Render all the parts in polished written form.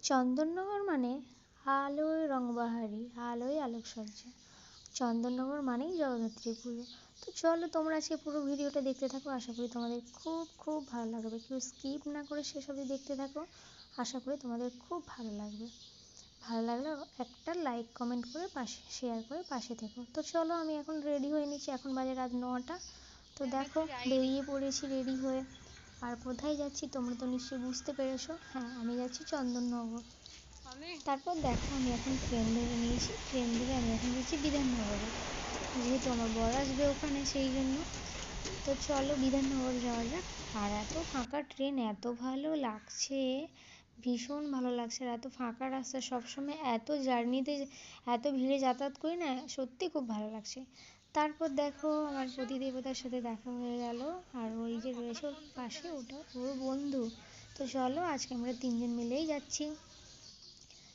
চন্দননগর মানে আলোয় রংবাহারি, আলোয় আলোকসজ্জা। চন্দননগর মানেই জগদ্ধাত্রী পুজো। তো চলো তোমরা আজকে পুরো ভিডিওটা দেখতে থাকো, আশা করি তোমাদের খুব খুব ভালো লাগবে। কেউ স্কিপ না করে শেষ অবধি দেখতে থাকো, আশা করি তোমাদের খুব ভালো লাগবে। ভালো লাগলে একটা লাইক কমেন্ট করে পাশে শেয়ার করে পাশে থেকো। তো চলো আমি এখন রেডি হয়ে নিচ্ছি, এখন বাজে রাত 9টা। তো দেখো বেরিয়ে পড়েছি রেডি হয়ে। আর কোথায় যাচ্ছি তোমরা তো নিশ্চয়ই বুঝতে পেরেছো। হ্যাঁ, আমি যাচ্ছি চন্দননগর। তারপর দেখো আমি এখন ট্রেন ধরে নিয়েছি, ট্রেন ধরে আমি এখন যাচ্ছি বিধাননগরে, যেহেতু আমার বর আসবে ওখানে সেই জন্য। তো চলো বিধাননগর যাওয়া যাক। আর এত ফাঁকা ট্রেন, এত ভালো লাগছে, ভীষণ ভালো লাগছে। আর এত ফাঁকা রাস্তা, সবসময় এত জার্নিতে এত ভিড়ে যাতায়াত করি না, সত্যি খুব ভালো লাগছে। তারপর দেখো আমার পতিদেবতার সাথে দেখা হয়ে গেল, আর ওই যে রয়েছে ওর পাশে, ওটা ওর বন্ধু। তো চলো আজকে আমরা তিনজন মিলেই যাচ্ছি।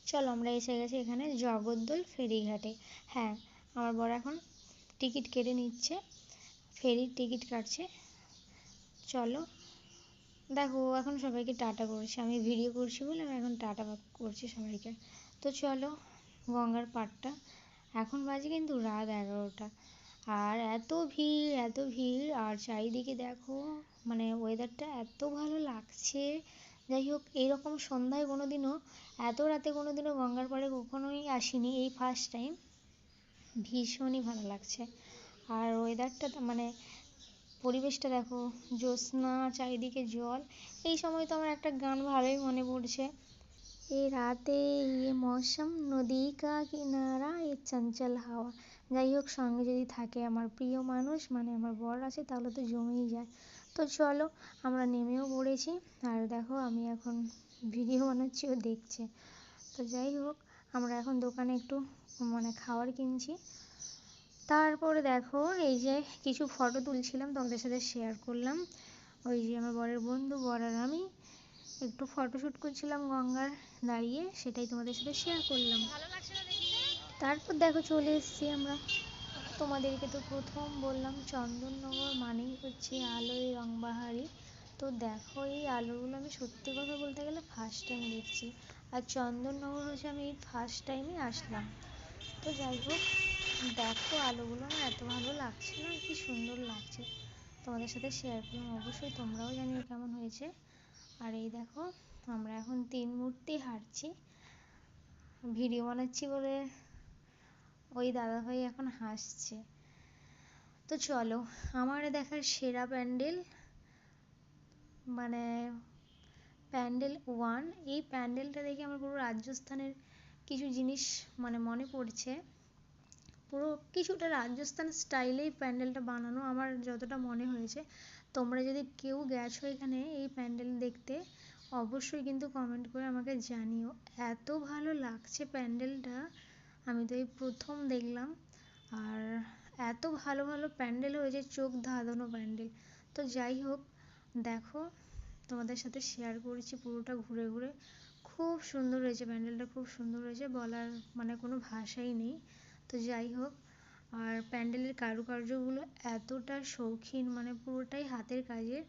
চলো আমরা এসে গেছি এখানে জগদ্দল ফেরিঘাটে। হ্যাঁ, আমার বর এখন টিকিট কেটে নিচ্ছে, ফেরির টিকিট কাটছে। চলো দেখো ও এখন সবাইকে টাটা করছে, আমি ভিডিও করছি বলে আমি এখন টাটা করছি সবাইকে। তো চলো গঙ্গার পাড়টা, এখন বাজে কিন্তু রাত 11টা। আর এত ভিড় এত ভিড়, আর চারিদিকে দেখো মানে ওয়েদারটা এত ভালো লাগছে। যাই হোক, এইরকম সন্ধ্যায় কোনো দিনও, এত রাতে কোনো দিনও গঙ্গার পাড়ে কখনোই আসিনি, এই ফার্স্ট টাইম। ভীষণই ভালো লাগছে। আর ওয়েদারটা মানে পরিবেশটা দেখো, জ্যোৎস্না, চারিদিকে জল। এই সময় তো আমার একটা গান ভালোই মনে পড়ছে, এ রাতে ये मौसम नदी का किनारा ये चंचल হাওয়া। যাই হোক, সঙ্গে যদি থাকে আমার প্রিয় মানুষ মানে আমার বর আছে, তাহলে তো জমেই যায়। তো চলো আমরা নেমেও পড়েছি। আর দেখো আমি এখন ভিডিও বানাচ্ছি, ও দেখছে। তো যাই হোক, আমরা এখন দোকানে একটু মানে খাবার কিনছি। তারপরে দেখো এই যে কিছু ফটো তুলছিলাম, তোমাদের সাথে শেয়ার করলাম। ওই যে আমার বরের বন্ধু, বর আর আমি একটু ফটোশ্যুট করছিলাম গঙ্গার দাঁড়িয়ে, সেটাই তোমাদের সাথে শেয়ার করলাম। তারপর দেখো চলে এসেছি আমরা। তোমাদেরকে তো প্রথম বললাম চন্দননগর মানেই হচ্ছে আলোয় রংবাহারি। তো দেখো এই আলোগুলো আমি সত্যি কথা বলতে গেলে ফার্স্ট টাইম দেখছি। আর চন্দননগর হচ্ছে আমি এই ফার্স্ট টাইমই আসলাম। তো যাই হোক, দেখো আলোগুলো আমার এত ভালো লাগছে না, কি সুন্দর লাগছে। তোমাদের সাথে শেয়ার করলাম, অবশ্যই তোমরাও জানিও কেমন হয়েছে। আর এই দেখো আমরা এখন 3 মূর্তি হাঁটছি, ভিডিও বানাচ্ছি বলে ওই দাদাভাই এখন হাসছে। তো চলো আমার দেখার সেরা প্যান্ডেল মানে প্যান্ডেল 1। এই প্যান্ডেলটা দেখে আমার পুরো রাজস্থানের কিছু জিনিস মানে মনে পড়ছে। পুরো কিছুটা রাজস্থান স্টাইলেই প্যান্ডেলটা বানানো, আমার যতটা মনে হয়েছে। তোমরা যদি কেউ গেছো এখানে এই প্যান্ডেল দেখতে, অবশ্যই কিন্তু কমেন্ট করে আমাকে জানিও। এত ভালো লাগছে প্যান্ডেলটা, আমি তো এই প্রথম দেখলাম। আর এত ভালো ভালো প্যান্ডেল হয়েছে, চোখ ধাঁধানো প্যান্ডেল। তো যাই হোক, দেখো তোমাদের সাথে শেয়ার করেছি পুরোটা ঘুরে ঘুরে। খুব সুন্দর হয়েছে প্যান্ডেলটা, খুব সুন্দর হয়েছে, বলার মানে কোনো ভাষাই নেই। তো যাই হোক, আর প্যান্ডেলের কারুকার্যগুলো এতটা শৌখিন, মানে পুরোটাই হাতের কাজের,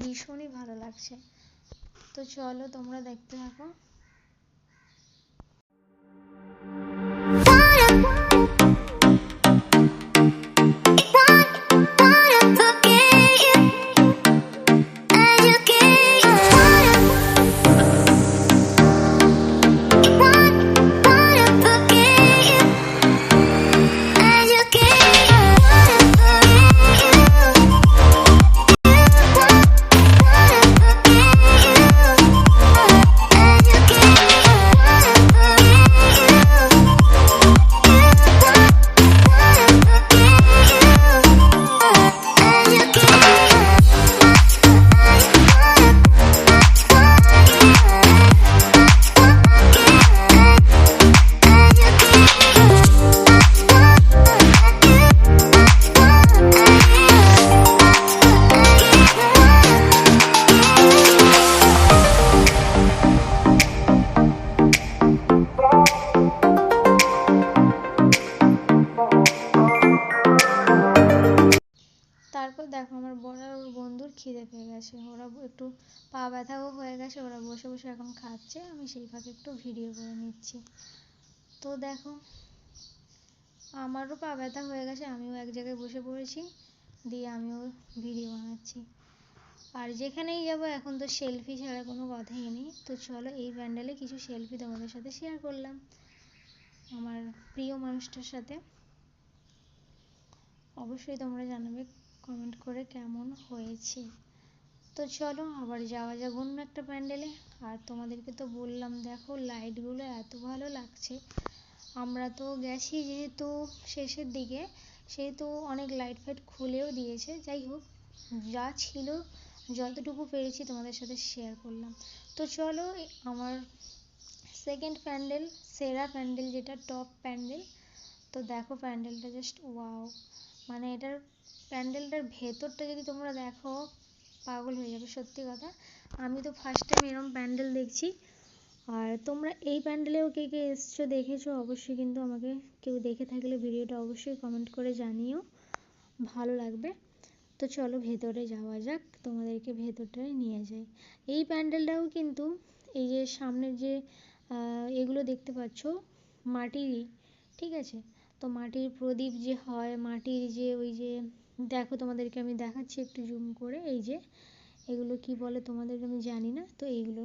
ভীষণই ভালো লাগছে। তো চলো তোমরা দেখতে থাকো। তারপর দেখো আমার বর আর ওর বন্ধুর খিদে পেয়ে গেছে, ওরা একটু পা ব্যথাও হয়ে গেছে, ওরা বসে বসে এখন খাচ্ছে, আমি সেই ফাঁকে একটু ভিডিও করে নিচ্ছি। তো দেখো আমারও পা ব্যথা হয়ে গেছে, আমিও এক জায়গায় বসে পড়েছি, দিয়ে আমিও ভিডিও বানাচ্ছি। আর যেখানেই যাবো এখন তো সেলফি ছাড়া কোনো কথাই নেই। তো চলো এই প্যান্ডেলে কিছু সেলফি তোমাদের সাথে শেয়ার করলাম আমার প্রিয় মানুষটার সাথে। অবশ্যই তোমরা জানাবে কমেন্ট করে কেমন হয়েছে। তো চলো আবার যাওয়া যাক অন্য একটা প্যান্ডেলে। আর তোমাদেরকে তো বললাম দেখো লাইটগুলো এত ভালো লাগছে। আমরা তো গেছি যেহেতু শেষের দিকে, সেহেতু অনেক লাইট ফাইট খুলেও দিয়েছে। যাই হোক, যা ছিল যতটুকু পেরেছি তোমাদের সাথে শেয়ার করলাম। তো চলো আমার সেকেন্ড প্যান্ডেল, সেরা প্যান্ডেল যেটা টপ প্যান্ডেল। তো দেখো প্যান্ডেলটা জাস্ট ওয়াও, মানে এটার প্যান্ডেলটার ভেতরটা যদি তোমরা দেখো পাগল হয়ে যাবে, সত্যি কথা। আমি তো ফার্স্ট টাইম এরকম প্যান্ডেল দেখছি। আর তোমরা এই প্যান্ডেলেও কে কে এসছো দেখেছো অবশ্যই কিন্তু আমাকে কেউ দেখে থাকলে ভিডিওটা অবশ্যই কমেন্ট করে জানিও, ভালো লাগবে। তো চলো ভেতরে যাওয়া যাক, তোমাদেরকে ভেতরটায় নিয়ে যাই। এই প্যান্ডেলটাও কিন্তু এই যে সামনের যে এগুলো দেখতে পাচ্ছ মাটিরই, ঠিক আছে। তো মাটির প্রদীপ যে হয়, মাটির যে ওই যে দেখো তোমাদেরকে আমি দেখাচ্ছি একটু জুম করে, এই যে এগুলো কি বলে তোমাদের আমি জানি না। তো এইগুলো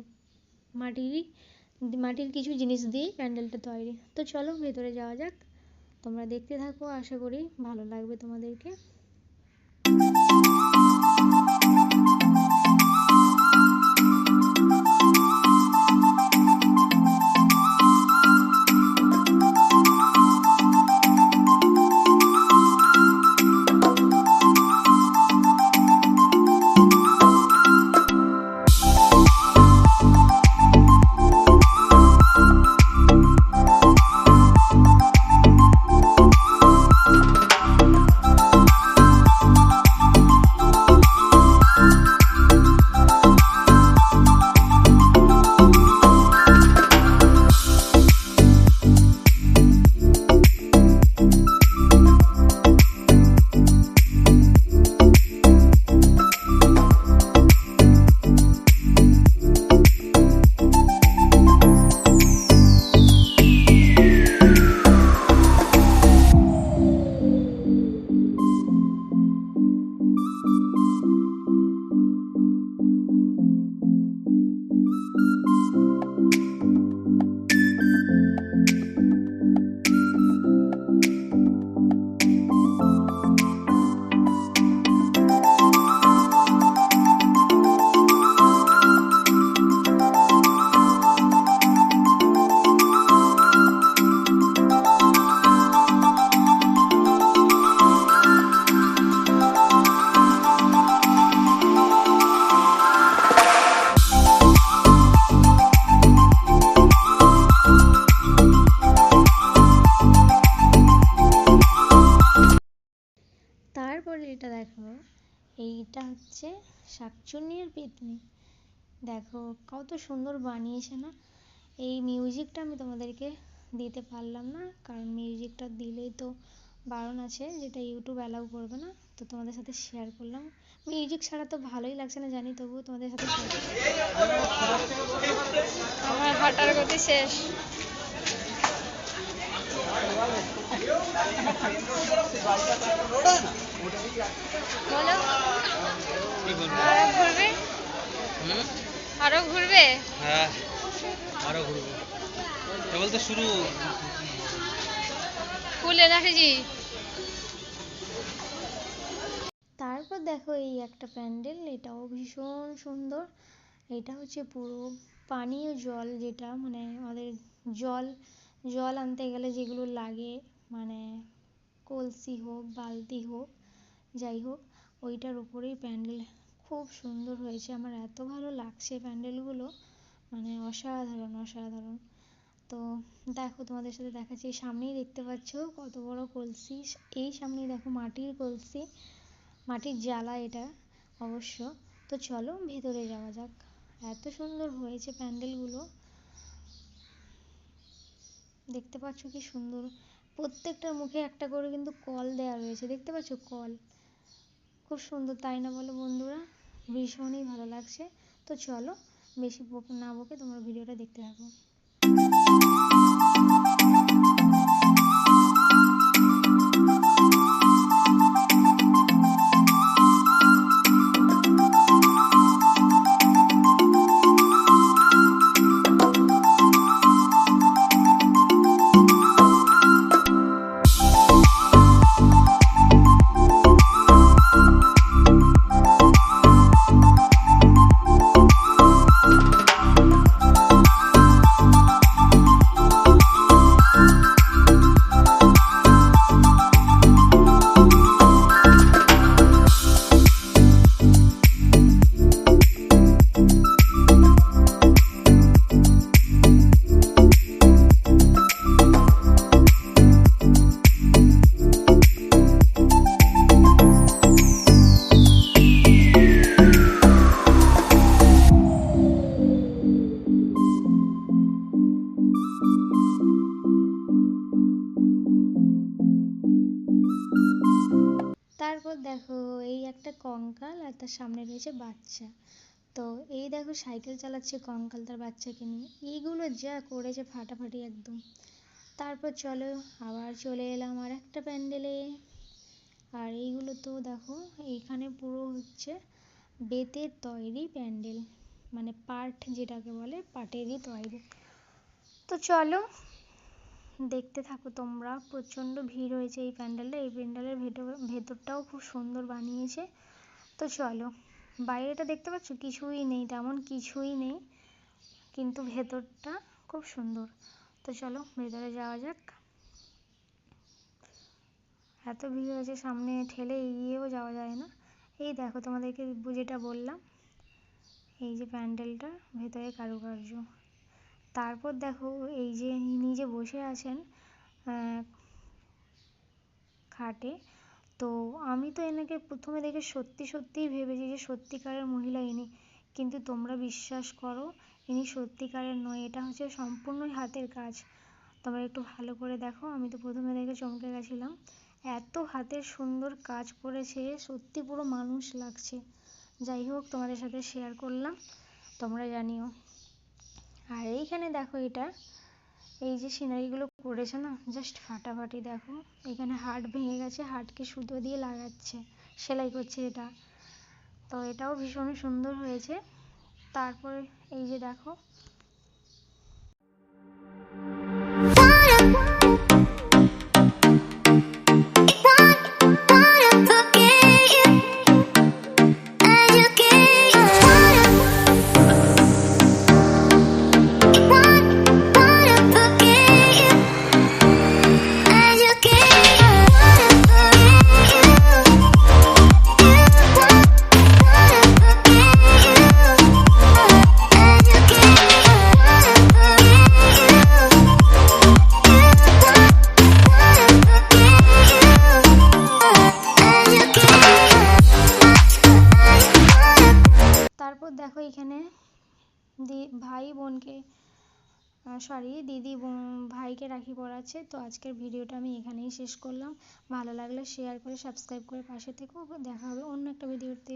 মাটির কিছু জিনিস দিয়েই প্যান্ডেলটা তৈরি। তো চলো ভেতরে যাওয়া যাক, তোমরা দেখতে থাকো, আশা করি ভালো লাগবে তোমাদেরকে। তারপরে এটা দেখো, এইটা হচ্ছে শাকচুন্নি আর পেতনি। দেখো কত সুন্দর বানিয়েছে না। এই মিউজিকটা আমি তোমাদেরকে দিতে পারলাম না, কারণ মিউজিকটা দিলেই তো বারণ আছে, যেটা ইউটিউব অ্যালাউ করবে না। তো তোমাদের সাথে শেয়ার করলাম। মিউজিক ছাড়া তো ভালোই লাগছে না জানি, তবুও তোমাদের সাথে শেয়ার করলাম। আমার হাঁটার গতি শেষ। বলো আরো ঘুরবে? আরো ঘুরবে? হ্যাঁ আরো ঘুরবো, কেবল তো শুরু। ফুল এনার্জি। তারপর দেখো এই একটা প্যান্ডেল, এটাও ভীষণ সুন্দর। এটা হচ্ছে পুরো পানীয় জল, যেটা মানে আমাদের জল জল আনতে গেলে যেগুলো লাগে, মানে কলসি হোক বালতি হোক যাই হোক, ওইটার উপরেই প্যান্ডেল। খুব সুন্দর হয়েছে, আমার এত ভালো লাগছে প্যান্ডেলগুলো, মানে অসাধারণ অসাধারণ। তো দেখো তোমাদের সাথে দেখাচ্ছি, সামনেই দেখতে পাচ্ছ কত বড় কলসি। এই সামনেই দেখো মাটির কলসি, মাটির জ্বালা এটা অবশ্য। তো চলো ভেতরে যাওয়া যাক। এত সুন্দর হয়েছে প্যান্ডেলগুলো, দেখতে পাচ্ছ কি সুন্দর। প্রত্যেকটার মুখে একটা করে কিন্তু কল দেওয়া রয়েছে, দেখতে পাচ্ছ কল, খুব সুন্দর তাই না বলো বন্ধুরা? ভীষণই ভালো লাগছে। তো চলো বেশি না বকে তোমরা ভিডিওটা দেখতে থাকো। তারপর দেখো এই একটা কঙ্কাল আর তার সামনে রয়েছে বাচ্চা। তো এই দেখো সাইকেল চালাচ্ছে কঙ্কাল তার বাচ্চাকে নিয়ে, এইগুলো যা করেছে ফাটাফাটি একদম। তারপর চলো আবার চলে এলাম আর একটা প্যান্ডেলে। আর এইগুলো তো দেখো এইখানে পুরো হচ্ছে বেতের তৈরি প্যান্ডেল, মানে পাট যেটাকে বলে পাটেরই তৈরি। তো চলো দেখতে থাকো তোমরা। প্রচণ্ড ভিড় হয়েছে এই প্যান্ডেলটা, এই প্যান্ডেলের ভেতরটাও খুব সুন্দর বানিয়েছে। তো চলো, বাইরেটা দেখতে পাচ্ছ কিছুই নেই, তেমন কিছুই নেই, কিন্তু ভেতরটা খুব সুন্দর। তো চলো ভেতরে যাওয়া যাক। এত ভিড় হয়েছে সামনে ঠেলে এগিয়েও যাওয়া যায় না। এই দেখো তোমাদেরকে যেটা বললাম, এই যে প্যান্ডেলটা ভেতরে কারুকার্য। তারপর দেখো এই যে ইনি যে বসে আছেন খাটে, তো আমি তো এনাকে প্রথমে দেখে সত্যিই ভেবেছি যে সত্যিকারের মহিলা ইনি, কিন্তু তোমরা বিশ্বাস করো ইনি সত্যিকারের নয়, এটা হচ্ছে সম্পূর্ণই হাতের কাজ। তোমরা একটু ভালো করে দেখো, আমি তো প্রথমে দেখে চমকে গেছিলাম, এত হাতের সুন্দর কাজ করেছে, সত্যি পুরো মানুষ লাগছে। যাই হোক তোমাদের সাথে শেয়ার করলাম, তোমরা জানিও। আর এইখানে দেখো এটা এই যে সিনারিগুলো করেছে না, জাস্ট ফাটাফাটি। দেখো এখানে হাট ভেঙে গেছে, হাটকে সুতো দিয়ে লাগাচ্ছে, সেলাই করছে এটা। তো এটাও ভীষণ সুন্দর হয়েছে। তারপরে এই যে দেখো দেখো এখানে ভাই বোনকে দিদি ভাইকে রাখি পরাচ্ছে। তো আজকের ভিডিওটা আমি এখানেই শেষ করলাম। ভালো লাগলে শেয়ার করে সাবস্ক্রাইব করে পাশে থেকো। দেখা হবে অন্য একটা ভিডিওতে।